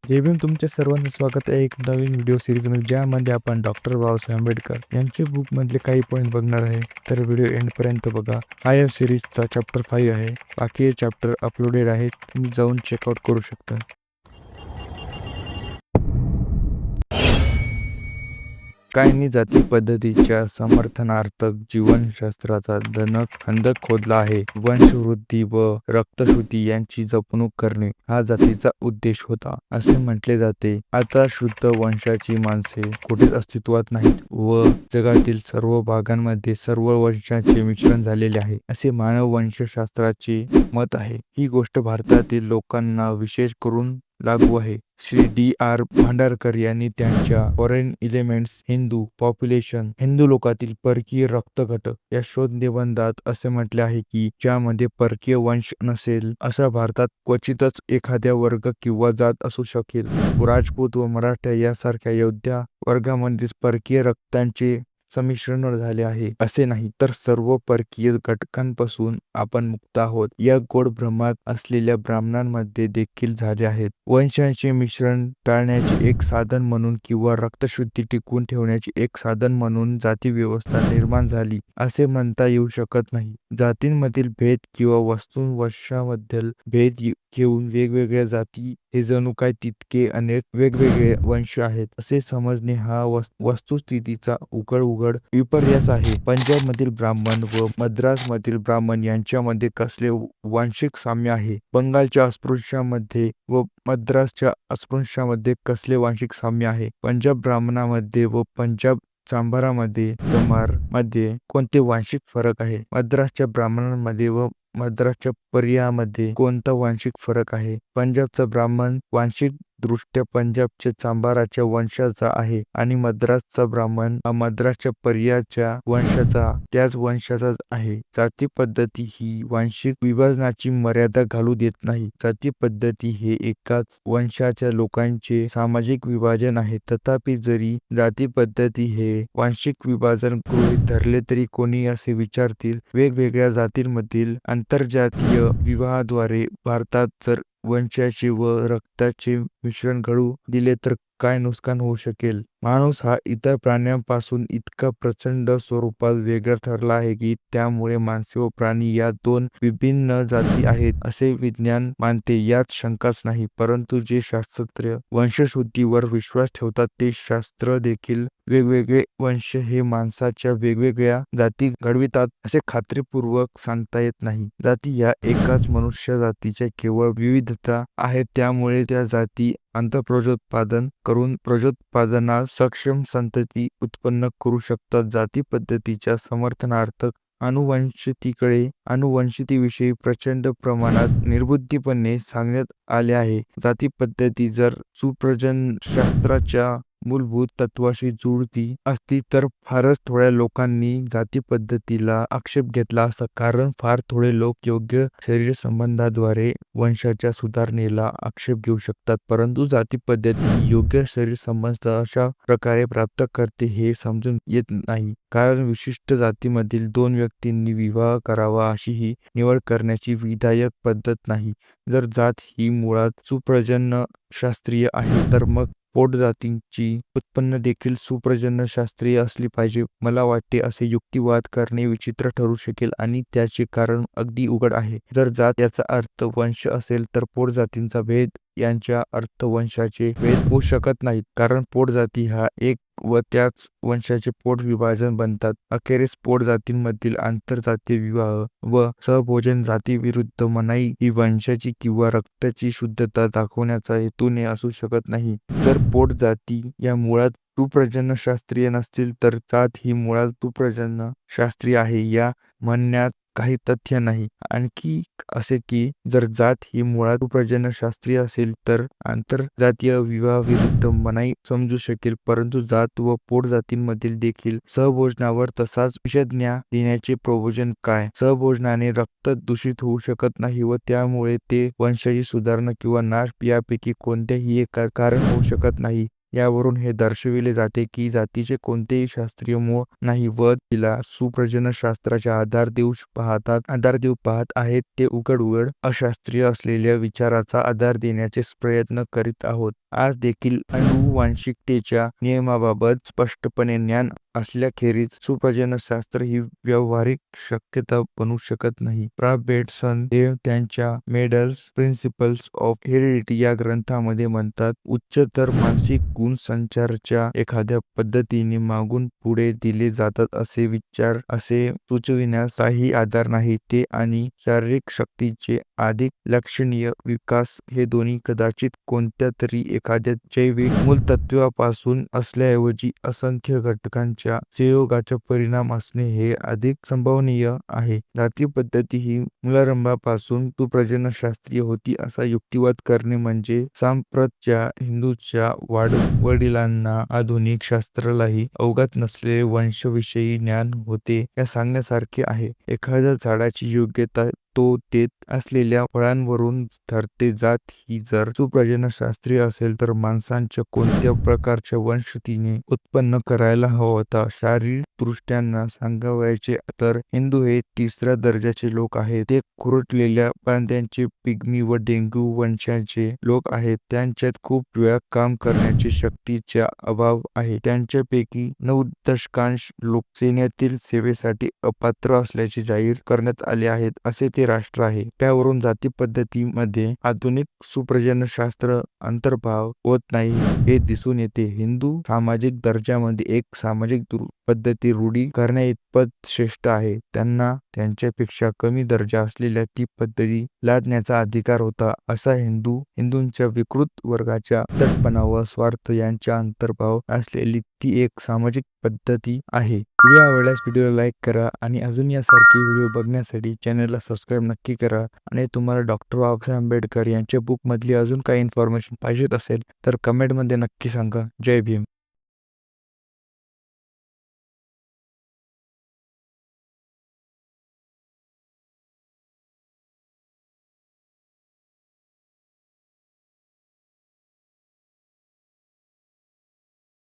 जय भीम. तुमच्या सर्वांचं स्वागत आहे एक नवीन व्हिडिओ सिरीजमध्ये, ज्यामध्ये आपण डॉक्टर बाबासाहेब आंबेडकर यांचे बुकमधले काही पॉईंट बघणार आहे. तर व्हिडिओ एंडपर्यंत बघा. हा या सिरीजचा चॅप्टर 5 आहे. बाकी चॅप्टर अपलोडेड आहेत, तुम्ही जाऊन चेकआउट करू शकता. काहींनी जाती पद्धतीच्या समर्थनार्थ जीवनशास्त्राचा खंदक खोदला आहे. वंशवृद्धी व रक्तशुद्धी यांची जपणूक करणे हा जातीचा उद्देश होता, असे म्हटले जाते. आता शुद्ध वंशाची माणसे कुठेच अस्तित्वात नाहीत व जगातील सर्व भागांमध्ये सर्व वंशाचे मिश्रण झालेले आहे, असे मानव वंशशास्त्राचे मत आहे. ही गोष्ट भारतातील लोकांना विशेष करून लागू आहे. श्री D.R. भांडारकर यांनी त्यांच्या foreign elements Hindu population, Hindu लोकातील परकीय रक्तगट या शोध निबंधात असे म्हटले आहे की ज्यामध्ये परकीय वंश नसेल अशा भारतात क्वचितच एखाद्या वर्ग किंवा जात असू शकेल. राजपूत व मराठा यासारख्या योद्धा वर्गामध्येच परकीय रक्तांचे संमिश्रण झाले आहे असे नाही, तर सर्व परकीय घटकांपासून आपण मुक्त आहोत या गोड भ्रमात असलेल्या ब्राह्मणांमध्ये देखील झाले आहेत. वंशांचे मिश्रण टाळण्याचे एक साधन म्हणून किंवा रक्तशुद्धी टिकवून ठेवण्याचे एक साधन म्हणून जाती व्यवस्था निर्माण झाली असे म्हणता येऊ शकत नाही. जातींमधील भेद किंवा वंशामधील भेद घेऊन वेगवेगळ्या जाती हे जणू काय तितके अनेक वेगवेगळे वंश आहेत असे समजणे हा वस्तुस्थितीचा उघड विपर्यास आहे. पंजाबमधील ब्राह्मण व मद्रासमधील ब्राह्मण यांच्यामध्ये कसले वांशिक साम्य आहे? बंगालच्या अस्पृश्यामध्ये व मद्रासच्या अस्पृश्यामध्ये कसले वांशिक साम्य आहे? पंजाब ब्राह्मणामध्ये व पंजाब चांभारामध्ये मध्ये कोणते वांशिक फरक आहे? मद्रासच्या ब्राह्मणांमध्ये व मद्रासच्या पर्यायामध्ये कोणता वांशिक फरक आहे? पंजाबचा ब्राह्मण वांशिक दृष्ट्या पंजाबच्या चांभाराच्या वंशाचा आहे आणि मद्रासचा ब्राह्मण हा मद्रासच्या पर्यायाच्या वंशाचा त्याच वंशाचाच आहे. जाती पद्धती ही वांशिक विभाजनाची मर्यादा घालू देत नाही. जाती पद्धती हे एकाच वंशाच्या लोकांचे सामाजिक विभाजन आहे. तथापि जरी जाती पद्धती हे वांशिक विभाजन गृहीत धरले तरी कोणी असे विचारतील, वेगवेगळ्या जातींमधील आंतरजातीय विवाहाद्वारे भारतात जर वंशाचे व रक्ताचे मिश्रण घडू दिले तर काय नुकसान होऊ शकेल? माणूस हा इतर प्राण्यांपासून इतका प्रचंड स्वरूपात वेगळा ठरला आहे की त्यामुळे माणसे व प्राणी या दोन विभिन्न जाती आहेत असे विज्ञान मानते, यात शंकाच नाही. परंतु जे शास्त्रज्ञ वंशशुद्धीवर विश्वास ठेवतात ते शास्त्र देखील वेगवेगळे वंश हे माणसाच्या वेगवेगळ्या जाती घडवितात असे खात्रीपूर्वक सांगता येत नाही. जाती या एकाच मनुष्य जातीच्या केवळ विविधता आहेत, त्यामुळे त्या जाती आंतरप्रजोत्पादन करून प्रजोत्पादनास सक्षम संतती उत्पन्न करू शकतात. जाती पद्धतीच्या समर्थनार्थ अनुवंशतेविषयी प्रचंड प्रमाणात निर्बुद्धीपणे सांगण्यात आले आहे. जाती पद्धती जर सुप्रजनशास्त्राच्या मूलभूत तत्वाशी जुळती असती तर फारच थोड्या लोकांनी जाती पद्धतीला आक्षेप घेतला असता, कारण फार थोडे लोक योग्य शरीर संबंधाद्वारे वंशाच्या सुधारणेला आक्षेप घेऊ शकतात. परंतु जाती पद्धती योग्य शरीर संबंध अशा प्रकारे प्राप्त करते हे समजून येत नाही, कारण विशिष्ट जातीमधील दोन व्यक्तींनी विवाह करावा अशी ही निवड करण्याची विधायक पद्धत नाही. जर जात ही मुळात सुप्रजनशास्त्रीय आहे तर मग पोटजातींची उत्पन्न देखील सुप्रजनशास्त्रीय असली पाहिजे. मला वाटते असे युक्तिवाद करणे विचित्र ठरू शकेल आणि त्याचे कारण अगदी उघड आहे. जर जात याचा अर्थ वंश असेल तर पोटजातींचा भेद यांच्या अर्थवंशाचे भेद होऊ शकत नाहीत, कारण पोटजाती हा एक व त्याच वंशाचे पोट विभाजन बनतात. अखेरीस पोटजातींमधील आंतरजातीय विवाह व सहभोजन जाती विरुद्ध मनाई ही वंशाची किंवा रक्ताची शुद्धता दाखवण्याचा हेतूने असू शकत नाही. जर पोटजाती या मुळात सुप्रजनशास्त्रीय नसतील तर जात ही मुळात सुप्रजनशास्त्रीय आहे या म्हणण्यात काही तथ्य नाही. आणखी असे की जर जात ही मुळात सुप्रजनशास्त्रीय असेल तर आंतरजातीय विवाहाविरुद्ध मनाई समजू शकेल, परंतु जात व पोटजातींमधील देखील सहभोजनावर तसाच निषेधाज्ञा देण्याचे प्रयोजन काय? सहभोजनाने रक्त दूषित होऊ शकत नाही व त्यामुळे ते वंशाची सुधारणा किंवा नाश यापैकी कोणत्याही एक कारण होऊ शकत नाही. यावरून हे दर्शविले जाते की जातीचे कोणतेही शास्त्रीय मूळ नाही व तिला सुप्रजनशास्त्राचा आधार देऊ पाहत आहेत. ते उघड अशास्त्रीय असलेल्या विचाराचा आधार देण्याचे प्रयत्न करीत आहोत. आज देखील आनुवांशिकतेच्या नियमाबाबत स्पष्टपणे ज्ञान असल्याखेरीज सुप्रजनशास्त्र ही व्यावहारिक शक्यता बनू शकत नाही. प्रा. बेटसन हे त्यांच्या मेडल्स प्रिन्सिपल्स ऑफ हेरिडिटी या ग्रंथामध्ये म्हणतात, उच्चतर मानसिक गुण संचारच्या एखाद्या पद्धतीने मागून पुढे दिले जातात असे सुचविण्यास काही आधार नाही. ते आणि शारीरिक शक्तीचे अधिक लक्षणीय विकास हे दोन्ही कदाचित कोणत्या तरी एखाद्या जैविक मूलतत्वापासून असल्याऐवजी असंख्य घटकांच्या संयोगाचा परिणाम असणे हे अधिक संभवनीय आहे. जाती पद्धती ही मूलारंभापासून सुप्रजनशास्त्रीय होती असा युक्तिवाद करणे म्हणजे सांप्रतच्या हिंदूंच्या वडिलांना आधुनिक शास्त्रालाही अवगत नसलेले वंशविषयी ज्ञान होते या सांगण्यासारखे आहे. एखाद्या झाडाची योग्यता तो देत असलेल्या फळांवरून ठरते. जात ही जर सुप्रजनशास्त्रीय असेल तर माणसांच्या कोणत्या प्रकारच्या वंश तिने उत्पन्न करायला हवा होता. शारीरिकदृष्ट्या सांगावयाचे तर हिंदू हे तिसऱ्या दर्जाचे लोक आहेत. ते खुरटलेल्या बांध्यांचे, पिग्मी व डेंग्यू वंशाचे लोक आहेत. त्यांच्यात खूप वेळा काम करण्याची शक्तीचा अभाव आहे. त्यांच्यापैकी 9% लोक सैन्यातील सेवेसाठी अपात्र असल्याचे जाहीर करण्यात आले आहेत असे ते राष्ट्र आहे. त्यावरून जाती पद्धतीमध्ये आधुनिक सुप्रजनशास्त्र अंतर्भाव होत नाही हे दिसून येते. हिंदू सामाजिक दर्जामध्ये एक सामाजिक पद्धती रूढी करण्याइतपत श्रेष्ठ आहे. त्यांना त्यांच्यापेक्षा कमी दर्जा असलेल्या ती पद्धती लादण्याचा अधिकार होता. असा हिंदूंच्या विकृत वर्गाच्या तटपणा व स्वार्थ यांचा अंतर्भाव असलेली ती एक सामाजिक पद्धती आहे. व्हिडिओ आवडल्यास व्हिडिओला लाईक करा आणि अजून यासारखे व्हिडिओ बघण्यासाठी चॅनलला सबस्क्राईब नक्की करा. आणि तुम्हाला डॉक्टर बाबासाहेब आंबेडकर यांच्या बुकमधली अजून काही इन्फॉर्मेशन पाहिजे असेल तर कमेंटमध्ये नक्की सांगा. जय भीम.